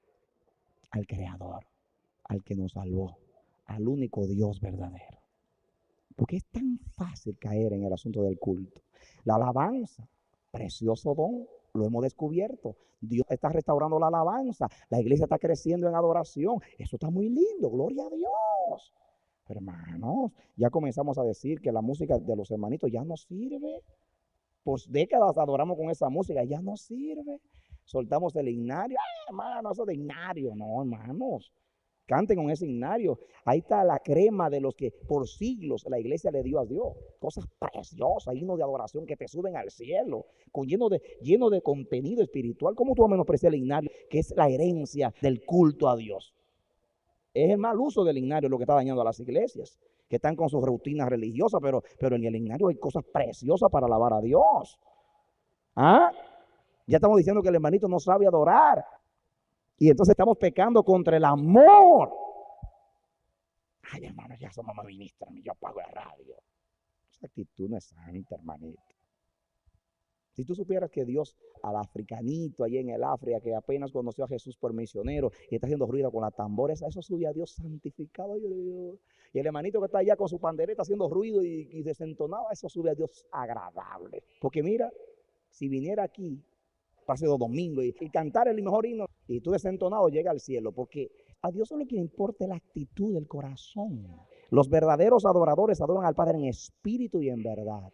al Creador, al que nos salvó, al único Dios verdadero. Porque es tan fácil caer en el asunto del culto. La alabanza, precioso don, lo hemos descubierto. Dios está restaurando la alabanza. La iglesia está creciendo en adoración. Eso está muy lindo, gloria a Dios. Pero hermanos, ya comenzamos a decir que la música de los hermanitos ya no sirve. Por décadas adoramos con esa música, ya no sirve. Soltamos el himnario. ¡Ay, hermano, eso de himnario! No, hermanos. Canten con ese himnario. Ahí está la crema de los que por siglos la iglesia le dio a Dios. Cosas preciosas, himnos de adoración que te suben al cielo, lleno de contenido espiritual. ¿Cómo tú vas a menospreciar el himnario, que es la herencia del culto a Dios? Es el mal uso del himnario lo que está dañando a las iglesias, que están con sus rutinas religiosas, pero en el himnario hay cosas preciosas para alabar a Dios. ¿Ah? Ya estamos diciendo que el hermanito no sabe adorar. Y entonces estamos pecando contra el amor. Ay, hermano, ya somos ministros, yo pago el radio. Esa actitud no es santa, hermanito. Si tú supieras que Dios al africanito allí en el África, que apenas conoció a Jesús por misionero y está haciendo ruido con la tambora, eso sube a Dios santificado. Y el hermanito que está allá con su pandereta haciendo ruido y desentonado, eso sube a Dios agradable. Porque mira, si viniera aquí paseo domingo y cantar el mejor himno y tú desentonado, llega al cielo, porque a Dios solo que le importa la actitud del corazón. Los verdaderos adoradores adoran al Padre en espíritu y en verdad.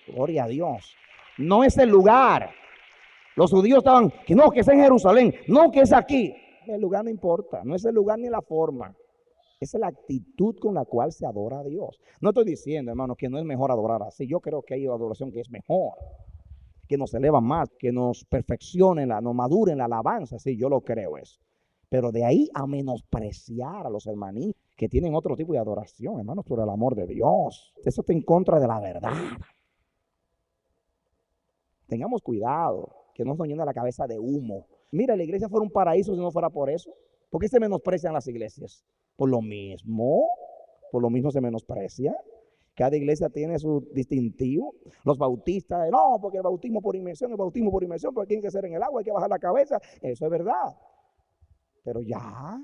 Gloria a Dios. No es el lugar. Los judíos estaban, que no, que es en Jerusalén, no, que es aquí. El lugar no importa, no es el lugar ni la forma. Es la actitud con la cual se adora a Dios. No estoy diciendo, hermano, que no es mejor adorar así. Yo creo que hay adoración que es mejor, que nos eleva más, que nos perfeccione, nos madure en la alabanza. Sí, yo lo creo eso. Pero de ahí a menospreciar a los hermanitos que tienen otro tipo de adoración, hermanos, por el amor de Dios. Eso está en contra de la verdad. Tengamos cuidado, que no nos llene la cabeza de humo. Mira, la iglesia fuera un paraíso si no fuera por eso. ¿Por qué se menosprecian las iglesias? Por lo mismo se menosprecia. Cada iglesia tiene su distintivo. Los bautistas, no, porque el bautismo por inmersión, porque tiene que ser en el agua, hay que bajar la cabeza. Eso es verdad. Pero ya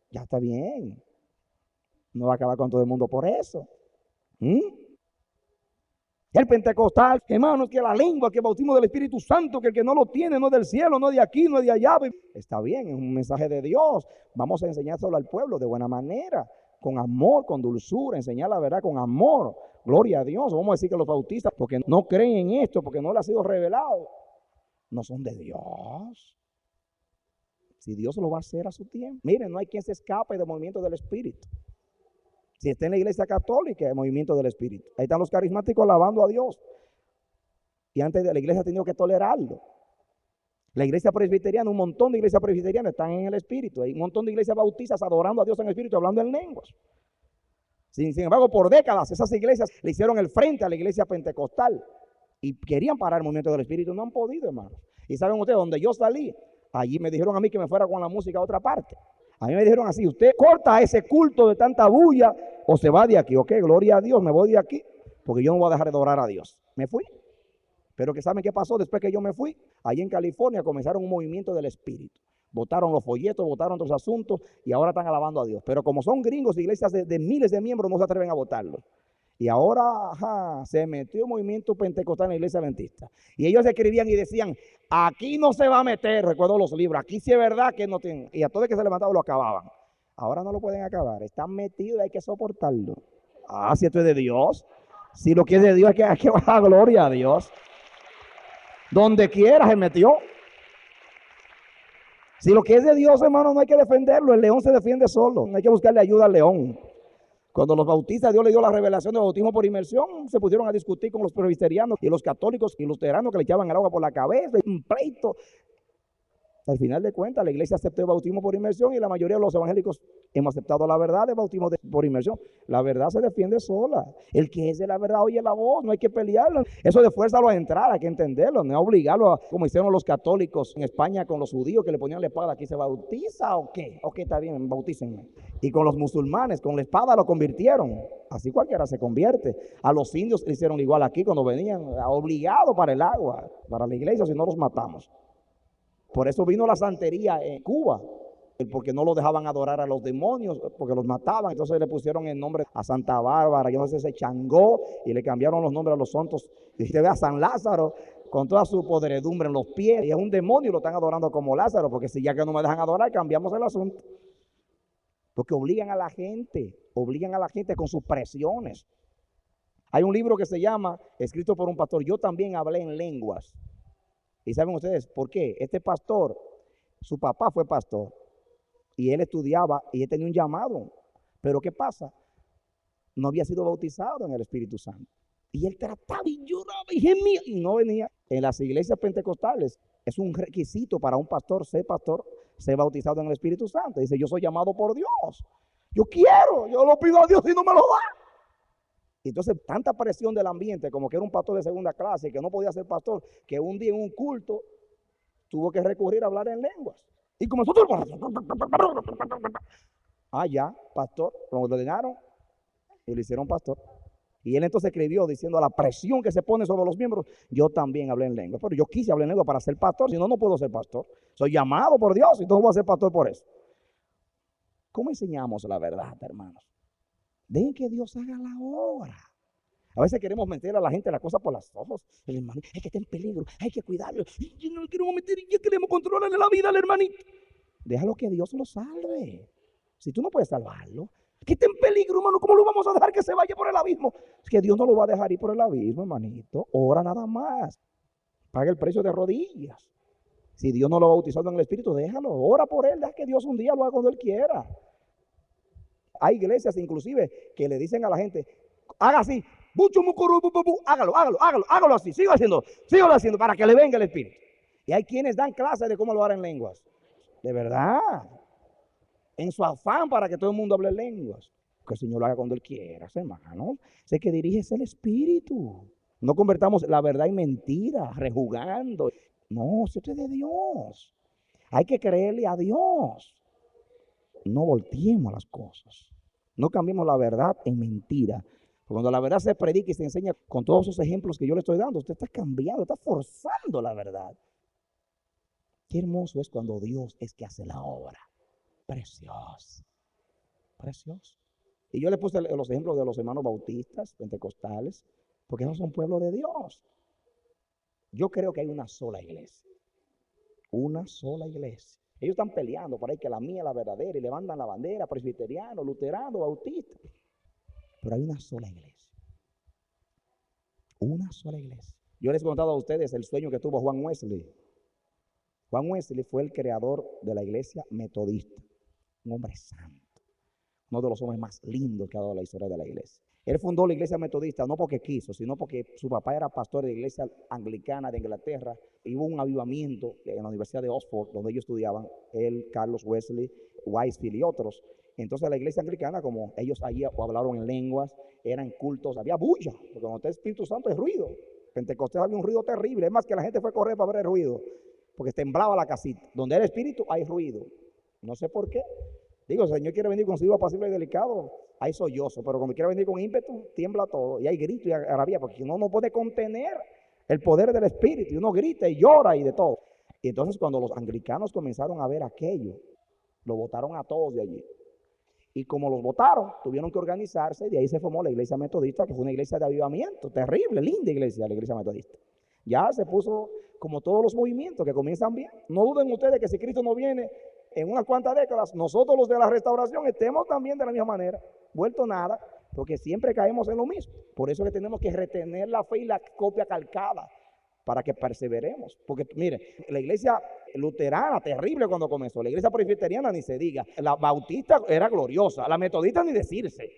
está bien. No va a acabar con todo el mundo por eso. El pentecostal, hermanos, que la lengua, que el bautismo del Espíritu Santo, que el que no lo tiene no es del cielo, no es de aquí, no es de allá. Está bien, es un mensaje de Dios. Vamos a enseñárselo al pueblo de buena manera, con amor, con dulzura, enseñar la verdad con amor. Gloria a Dios. Vamos a decir que los bautistas, porque no creen en esto, porque no le ha sido revelado, no son de Dios. Si Dios lo va a hacer a su tiempo. Miren, no hay quien se escape del movimiento del Espíritu. Si está en la iglesia católica, el movimiento del Espíritu. Ahí están los carismáticos alabando a Dios. Y antes de la iglesia ha tenido que tolerarlo. La iglesia presbiteriana, un montón de iglesias presbiterianas están en el Espíritu. Hay un montón de iglesias bautistas adorando a Dios en el Espíritu, hablando en lenguas. Sin embargo, por décadas esas iglesias le hicieron el frente a la iglesia pentecostal. Y querían parar el movimiento del Espíritu. No han podido, hermano. Y saben ustedes, donde yo salí, allí me dijeron a mí que me fuera con la música a otra parte. A mí me dijeron así, usted corta ese culto de tanta bulla o se va de aquí. Ok, gloria a Dios, me voy de aquí, porque yo no voy a dejar de adorar a Dios. Me fui. Pero que ¿saben qué pasó después que yo me fui? Allí en California comenzaron un movimiento del Espíritu. Votaron los folletos, votaron otros asuntos y ahora están alabando a Dios. Pero como son gringos, iglesias de miles de miembros no se atreven a votarlos. Y ahora se metió un movimiento pentecostal en la iglesia adventista. Y ellos escribían y decían, aquí no se va a meter, recuerdo los libros, aquí sí es verdad que no tienen. Y a todo el que se levantaba lo acababan. Ahora no lo pueden acabar, están metidos y hay que soportarlo. Si esto es de Dios, si lo que es de Dios hay que bajar gloria a Dios. Donde quiera se metió. Si lo que es de Dios, hermano, no hay que defenderlo. El león se defiende solo. No hay que buscarle ayuda al león. Cuando los bautistas, Dios le dio la revelación de bautismo por inmersión, se pusieron a discutir con los presbiterianos y los católicos y luteranos que le echaban el agua por la cabeza, un pleito. Al final de cuentas, la iglesia aceptó el bautismo por inmersión y la mayoría de los evangélicos hemos aceptado la verdad del bautismo por inmersión. La verdad se defiende sola. El que es de la verdad oye la voz, no hay que pelearlo. Eso de fuerza a entrar, hay que entenderlo, no obligarlo, como hicieron los católicos en España con los judíos que le ponían la espada. ¿Aquí se bautiza o qué? Ok, está bien, bautícenme. Y con los musulmanes, con la espada lo convirtieron. Así cualquiera se convierte. A los indios le hicieron igual aquí cuando venían, obligados para el agua, para la iglesia, si no los matamos. Por eso vino la santería en Cuba, porque no lo dejaban adorar a los demonios, porque los mataban. Entonces le pusieron el nombre a Santa Bárbara, yo no sé, se changó, y le cambiaron los nombres a los santos. Y usted ve a San Lázaro con toda su podredumbre en los pies, y es un demonio y lo están adorando como Lázaro, porque si ya que no me dejan adorar, cambiamos el asunto. Porque obligan a la gente con sus presiones. Hay un libro que se llama, escrito por un pastor, Yo también hablé en lenguas. ¿Y saben ustedes por qué? Este pastor, su papá fue pastor y él estudiaba y él tenía un llamado. Pero ¿qué pasa? No había sido bautizado en el Espíritu Santo. Y él trataba y lloraba y gemía y no venía. En las iglesias pentecostales es un requisito para un pastor, ser bautizado en el Espíritu Santo. Dice, yo soy llamado por Dios. Yo quiero, yo lo pido a Dios y no me lo da. Entonces, tanta presión del ambiente, como que era un pastor de segunda clase y que no podía ser pastor, que un día en un culto tuvo que recurrir a hablar en lenguas. Y comenzó todo. Ya, pastor, lo ordenaron y lo hicieron pastor. Y él entonces escribió diciendo a la presión que se pone sobre los miembros, yo también hablé en lengua. Pero yo quise hablar en lengua para ser pastor, si no, no puedo ser pastor. Soy llamado por Dios y entonces voy a ser pastor por eso. ¿Cómo enseñamos la verdad, hermanos? Dejen que Dios haga la obra. A veces queremos meter a la gente la cosa por los ojos. El hermanito, es que está en peligro, hay que cuidarlo. Yo no lo queremos meter y ya queremos controlarle la vida al hermanito. Déjalo que Dios lo salve. Si tú no puedes salvarlo, que está en peligro, hermano, ¿cómo lo vamos a dejar que se vaya por el abismo? Es que Dios no lo va a dejar ir por el abismo, hermanito. Ora nada más. Paga el precio de rodillas. Si Dios no lo ha bautizado en el Espíritu, déjalo. Ora por él, deja que Dios un día lo haga cuando él quiera. Hay iglesias inclusive que le dicen a la gente, haga así, hágalo así, sígalo haciendo para que le venga el Espíritu. Y hay quienes dan clases de cómo lo harán en lenguas. De verdad. En su afán para que todo el mundo hable lenguas. Que el Señor lo haga cuando Él quiera, hermano. Sé que dirige el Espíritu. No convertamos la verdad en mentira, rejugando. No, esto es de Dios. Hay que creerle a Dios. No volteemos las cosas. No cambiemos la verdad en mentira. Cuando la verdad se predica y se enseña con todos esos ejemplos que yo le estoy dando, usted está cambiando, está forzando la verdad. Qué hermoso es cuando Dios es que hace la obra. Precioso. Precioso. Y yo le puse los ejemplos de los hermanos bautistas, pentecostales, porque esos son pueblos de Dios. Yo creo que hay una sola iglesia. Una sola iglesia. Ellos están peleando por ahí que la mía es la verdadera y levantan la bandera, presbiteriano, luterano, bautista. Pero hay una sola iglesia. Una sola iglesia. Yo les he contado a ustedes el sueño que tuvo Juan Wesley. Juan Wesley fue el creador de la iglesia metodista. Un hombre santo. Uno de los hombres más lindos que ha dado la historia de la iglesia. Él fundó la iglesia metodista no porque quiso, sino porque su papá era pastor de la iglesia anglicana de Inglaterra. Y hubo un avivamiento en la Universidad de Oxford, donde ellos estudiaban, él, Carlos Wesley, Whitefield y otros. Entonces la iglesia anglicana, como ellos allí hablaron en lenguas, eran cultos, había bulla, porque cuando está el Espíritu Santo es ruido. Pentecostés había un ruido terrible, es más que la gente fue a correr para ver el ruido, porque temblaba la casita. Donde hay el Espíritu hay ruido. No sé por qué. Digo, el Señor quiere venir con su vivo apacible y delicado, hay sollozo, pero cuando quiere venir con ímpetu, tiembla todo, y hay grito y rabia, porque uno no puede contener el poder del Espíritu, y uno grita y llora y de todo. Y entonces cuando los anglicanos comenzaron a ver aquello, lo botaron a todos de allí. Y como los votaron, tuvieron que organizarse, y de ahí se formó la iglesia metodista, que fue una iglesia de avivamiento, terrible, linda iglesia, la iglesia metodista. Ya se puso como todos los movimientos que comienzan bien. No duden ustedes que si Cristo no viene en unas cuantas décadas, nosotros los de la restauración estemos también de la misma manera, vuelto nada, porque siempre caemos en lo mismo. Por eso que tenemos que retener la fe y la copia calcada, para que perseveremos. Porque mire, la iglesia luterana, terrible cuando comenzó. La iglesia presbiteriana ni se diga. La bautista era gloriosa. La metodista ni decirse.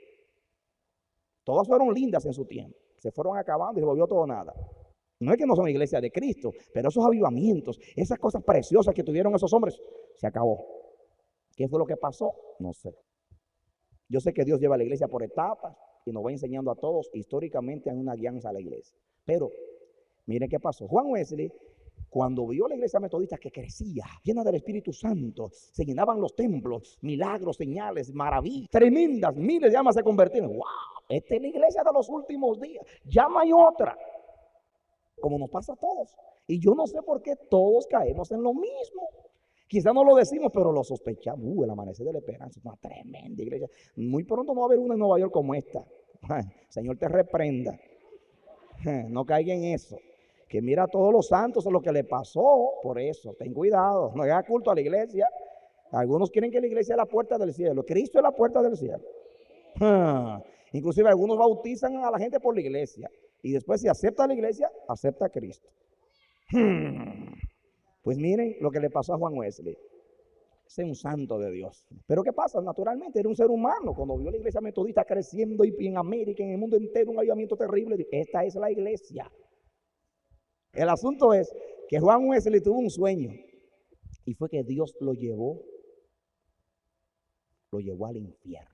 Todas fueron lindas en su tiempo. Se fueron acabando y se volvió todo nada. No es que no son iglesia de Cristo, pero esos avivamientos, esas cosas preciosas que tuvieron esos hombres, se acabó. ¿Qué fue lo que pasó? No sé. Yo sé que Dios lleva a la iglesia por etapas y nos va enseñando a todos históricamente en una guianza a la iglesia. Pero miren qué pasó. Juan Wesley, cuando vio la iglesia metodista que crecía, llena del Espíritu Santo, se llenaban los templos, milagros, señales, maravillas, tremendas, miles de almas se convertían. ¡Wow! Esta es la iglesia de los últimos días. Ya no hay otra. Como nos pasa a todos. Y yo no sé por qué todos caemos en lo mismo. Quizá no lo decimos, pero lo sospechamos. El Amanecer de la Esperanza es una tremenda iglesia. Muy pronto no va a haber una en Nueva York como esta. Señor te reprenda. No caiga en eso. Que mira a todos los santos lo que le pasó. Por eso, ten cuidado. No haga culto a la iglesia. Algunos quieren que la iglesia es la puerta del cielo. Cristo es la puerta del cielo. Inclusive algunos bautizan a la gente por la iglesia. Y después si acepta la iglesia, acepta a Cristo. Pues miren lo que le pasó a Juan Wesley. Ese es un santo de Dios. Pero ¿qué pasa? Naturalmente era un ser humano. Cuando vio la iglesia metodista creciendo y en América, en el mundo entero, un avivamiento terrible, dijo, esta es la iglesia. El asunto es que Juan Wesley tuvo un sueño. Y fue que Dios lo llevó al infierno.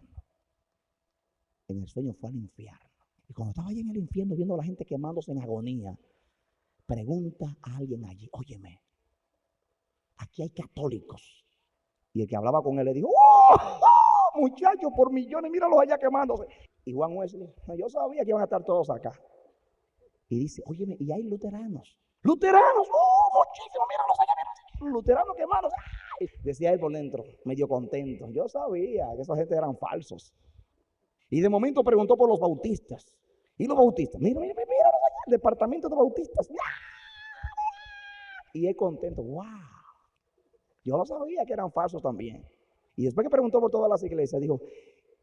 En el sueño fue al infierno. Y cuando estaba allí en el infierno viendo a la gente quemándose en agonía, pregunta a alguien allí, óyeme, aquí hay católicos. Y el que hablaba con él le dijo, ¡oh, muchachos, por millones, míralos allá quemándose! Y Juan Wesley, yo sabía que iban a estar todos acá. Y dice, óyeme, y hay luteranos. ¡Luteranos! Muchísimos, míralos allá, míralos. Luteranos quemados. ¡Ay! Decía él por dentro, medio contento. Yo sabía que esa gente eran falsos. Y de momento preguntó por los bautistas. Y los bautistas, mira allá, el departamento de bautistas. Y él contento, wow. Yo lo sabía que eran falsos también. Y después que preguntó por todas las iglesias, dijo,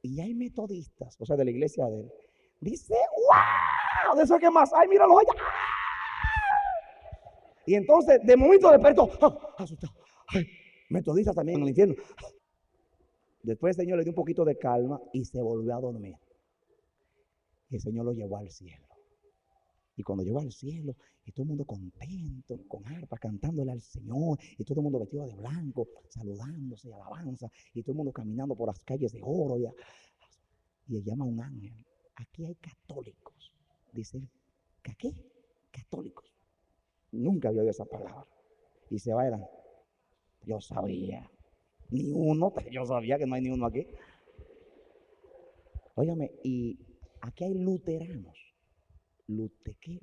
y hay metodistas, o sea, de la iglesia de él. Dice, wow, de eso que más hay, míralo allá. Y entonces, de momento despertó, asustado. Ay, metodistas también en el infierno. Después el Señor le dio un poquito de calma y se volvió a dormir. Y el Señor lo llevó al cielo. Y cuando llegó al cielo, y todo el mundo contento, con arpa, cantándole al Señor, y todo el mundo vestido de blanco, saludándose, alabanza, y todo el mundo caminando por las calles de oro. Y él llama a un ángel. Aquí hay católicos. Dice él, ¿qué? Católicos. Nunca había oído esa palabra. Y se va, yo sabía. Ni uno, yo sabía que no hay ni uno aquí. Óigame, y aquí hay luteranos. ¿Qué?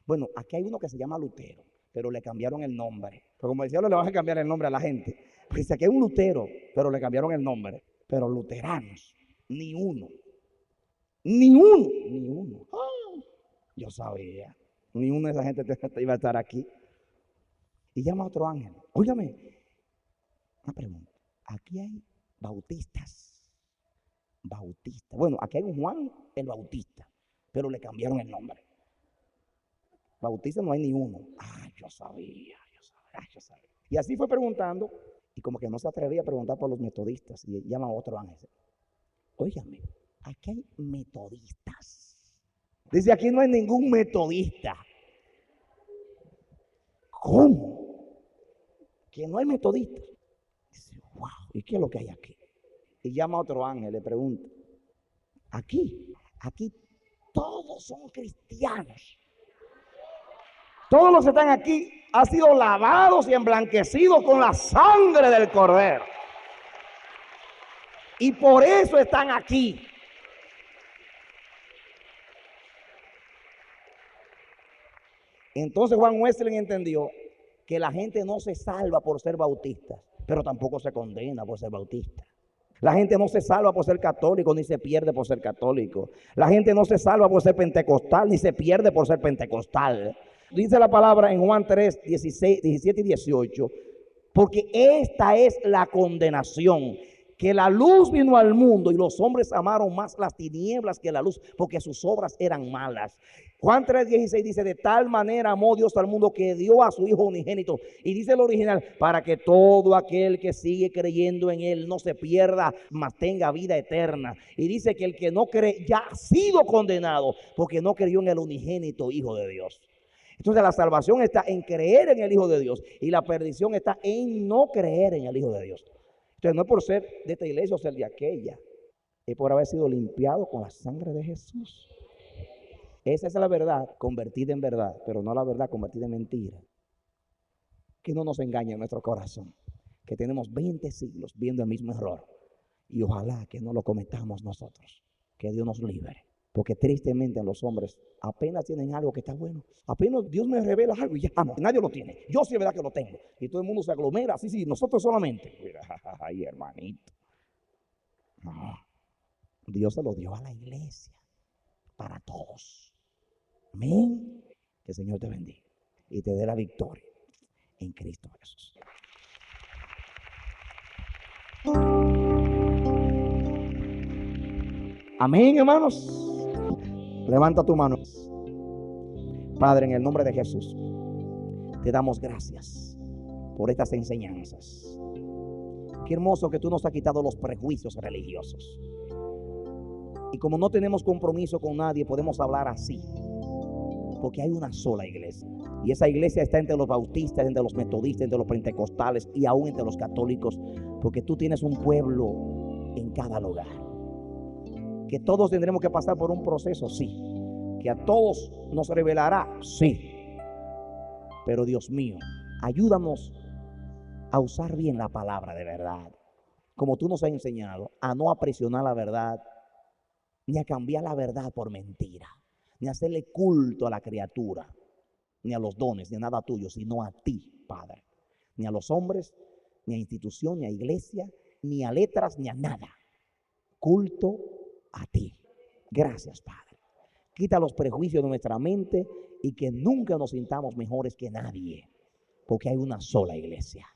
Bueno, aquí hay uno que se llama Lutero, pero le cambiaron el nombre. Pero como decía, le van a cambiar el nombre a la gente. Pues dice, aquí hay un Lutero, pero le cambiaron el nombre. Pero luteranos, ni uno. Yo sabía. Ni una de esa gente iba a estar aquí. Y llama a otro ángel. Óigame, una pregunta. Aquí hay bautistas. Bueno, aquí hay un Juan el Bautista, pero le cambiaron el nombre. Bautista no hay ni uno. Yo sabía. Y así fue preguntando, y como que no se atrevía a preguntar por los metodistas, y llama a otro ángel. Óigame, aquí hay metodistas. Dice, aquí no hay ningún metodista. ¿Cómo? Que no hay metodistas. Dice, wow, ¿y qué es lo que hay aquí? Y llama a otro ángel, le pregunta, aquí todos son cristianos. Todos los que están aquí han sido lavados y emblanquecidos con la sangre del Cordero. Y por eso están aquí. Entonces Juan Wesley entendió que la gente no se salva por ser bautista, pero tampoco se condena por ser bautista. La gente no se salva por ser católico, ni se pierde por ser católico. La gente no se salva por ser pentecostal, ni se pierde por ser pentecostal. Dice la palabra en Juan 3, 17 y 18, porque esta es la condenación, que la luz vino al mundo y los hombres amaron más las tinieblas que la luz, porque sus obras eran malas. Juan 3:16 dice: de tal manera amó Dios al mundo que dio a su Hijo unigénito. Y dice el original: para que todo aquel que sigue creyendo en Él no se pierda, mas tenga vida eterna. Y dice que el que no cree ya ha sido condenado, porque no creyó en el unigénito Hijo de Dios. Entonces la salvación está en creer en el Hijo de Dios, y la perdición está en no creer en el Hijo de Dios. Entonces no es por ser de esta iglesia o ser de aquella, es por haber sido limpiado con la sangre de Jesús. Esa es la verdad convertida en verdad, pero no la verdad convertida en mentira. Que no nos engañe en nuestro corazón, que tenemos 20 siglos viendo el mismo error, y ojalá que no lo cometamos nosotros, que Dios nos libre. Porque tristemente los hombres apenas tienen algo que está bueno. Apenas Dios me revela algo y ya no, nadie lo tiene. Yo sí es verdad que lo tengo. Y todo el mundo se aglomera. Sí, nosotros solamente. Mira, ay, hermanito. No. Dios se lo dio a la iglesia. Para todos. Amén. Que el Señor te bendiga y te dé la victoria en Cristo Jesús. Amén, hermanos. Levanta tu mano. Padre, en el nombre de Jesús, te damos gracias por estas enseñanzas. Qué hermoso que tú nos has quitado los prejuicios religiosos. Y como no tenemos compromiso con nadie, podemos hablar así. Porque hay una sola iglesia. Y esa iglesia está entre los bautistas, entre los metodistas, entre los pentecostales y aún entre los católicos. Porque tú tienes un pueblo en cada lugar. Que todos tendremos que pasar por un proceso, sí. Que a todos nos revelará, sí. Pero Dios mío, ayúdanos a usar bien la palabra de verdad. Como tú nos has enseñado, a no aprisionar la verdad, ni a cambiar la verdad por mentira, ni a hacerle culto a la criatura, ni a los dones, ni a nada tuyo, sino a ti, Padre. Ni a los hombres, ni a institución, ni a iglesia, ni a letras, ni a nada. Culto a ti. Gracias, Padre. Quita los prejuicios de nuestra mente y que nunca nos sintamos mejores que nadie, porque hay una sola iglesia.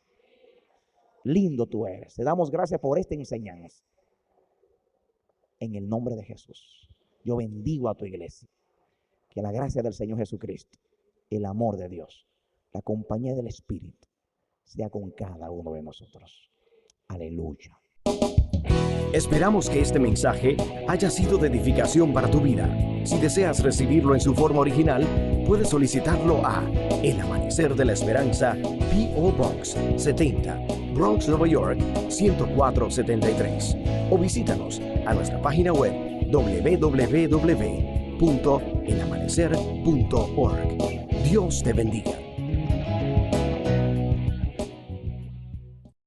Lindo tú eres. Te damos gracias por esta enseñanza. En el nombre de Jesús, yo bendigo a tu iglesia. Que la gracia del Señor Jesucristo, el amor de Dios, la compañía del Espíritu sea con cada uno de nosotros. Aleluya. Esperamos que este mensaje haya sido de edificación para tu vida. Si deseas recibirlo en su forma original, puedes solicitarlo a El Amanecer de la Esperanza, P.O. Box 70, Bronx, Nueva York 10473. O visítanos a nuestra página web www.elamanecer.org. Dios te bendiga.